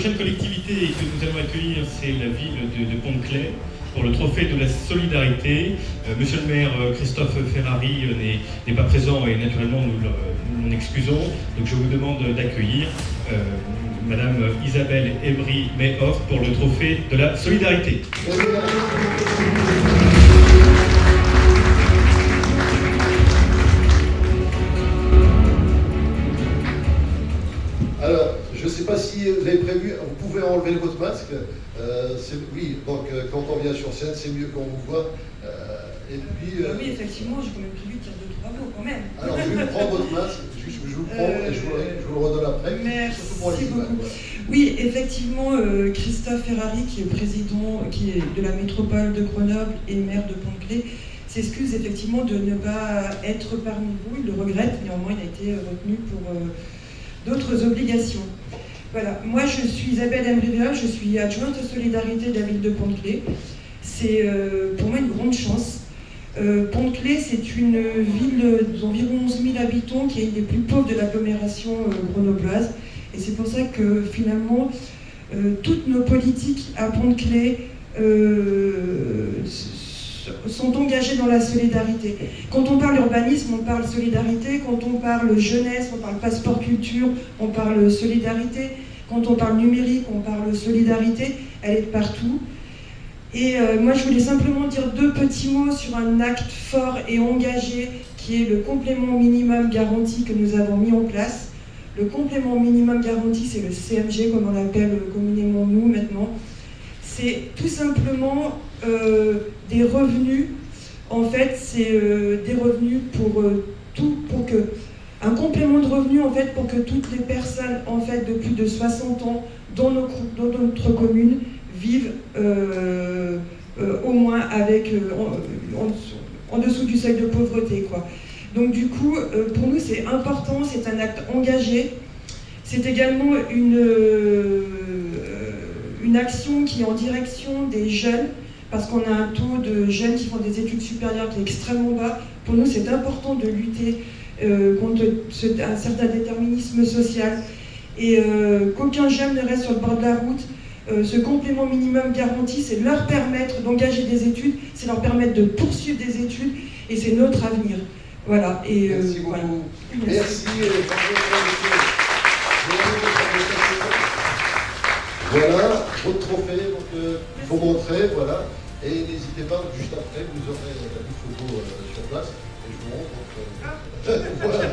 prochaine collectivité que nous allons accueillir, c'est la ville de Pont-de-Claix pour le trophée de la solidarité. Monsieur le maire Christophe Ferrari n'est pas présent et naturellement nous l'en excusons. Donc je vous demande d'accueillir Madame Isabelle Ebry-Mayhoff pour le trophée de la solidarité. Alors, je ne sais pas si vous avez prévu, vous pouvez enlever votre masque. Oui, donc quand on vient sur scène, c'est mieux qu'on vous voit. Et puis, oui, effectivement, j'ai quand même prévu de dire 2-3 mots quand même. Alors, je vais prendre votre masque, je vous le prends et je vous le redonne après. Merci beaucoup. Oui, effectivement, Christophe Ferrari, qui est président de la métropole de Grenoble et maire de Pont-de-Claix, s'excuse effectivement de ne pas être parmi vous. Il le regrette, néanmoins il a été retenu pour d'autres obligations. Voilà, moi je suis Isabelle Ebry-Mayhoff, je suis adjointe de solidarité de la ville de Pont-de-Claix. C'est pour moi une grande chance. Pont-de-Claix, c'est une ville d'environ 11 000 habitants qui est une des plus pauvres de l'agglomération grenobloise. Et c'est pour ça que finalement, toutes nos politiques à Pont-de-Claix sont engagées dans la solidarité. Quand on parle urbanisme, on parle solidarité. Quand on parle jeunesse, on parle passeport culture, on parle solidarité. Quand on parle numérique, on parle solidarité. Elle est partout. Et moi, je voulais simplement dire 2 petits mots sur un acte fort et engagé qui est le complément minimum garanti que nous avons mis en place. Le complément minimum garanti, c'est le CMG, comme on l'appelle communément nous maintenant. C'est tout simplement des revenus. En fait, c'est des revenus pour un complément de revenus en fait pour que toutes les personnes en fait de plus de 60 ans dans notre commune vivent au moins avec en dessous du seuil de pauvreté, quoi. Donc du coup, pour nous c'est important, c'est un acte engagé. C'est également une action qui est en direction des jeunes, parce qu'on a un taux de jeunes qui font des études supérieures qui est extrêmement bas. Pour nous, c'est important de lutter contre un certain déterminisme social et qu'aucun jeune ne reste sur le bord de la route. Ce complément minimum garanti, c'est leur permettre d'engager des études, c'est leur permettre de poursuivre des études, et c'est notre avenir. Voilà. Et, merci beaucoup. Voilà. Merci. Voilà, votre trophée, donc il faut montrer, voilà. Et n'hésitez pas, juste après, vous aurez une photo sur place, et je vous montre. Voilà.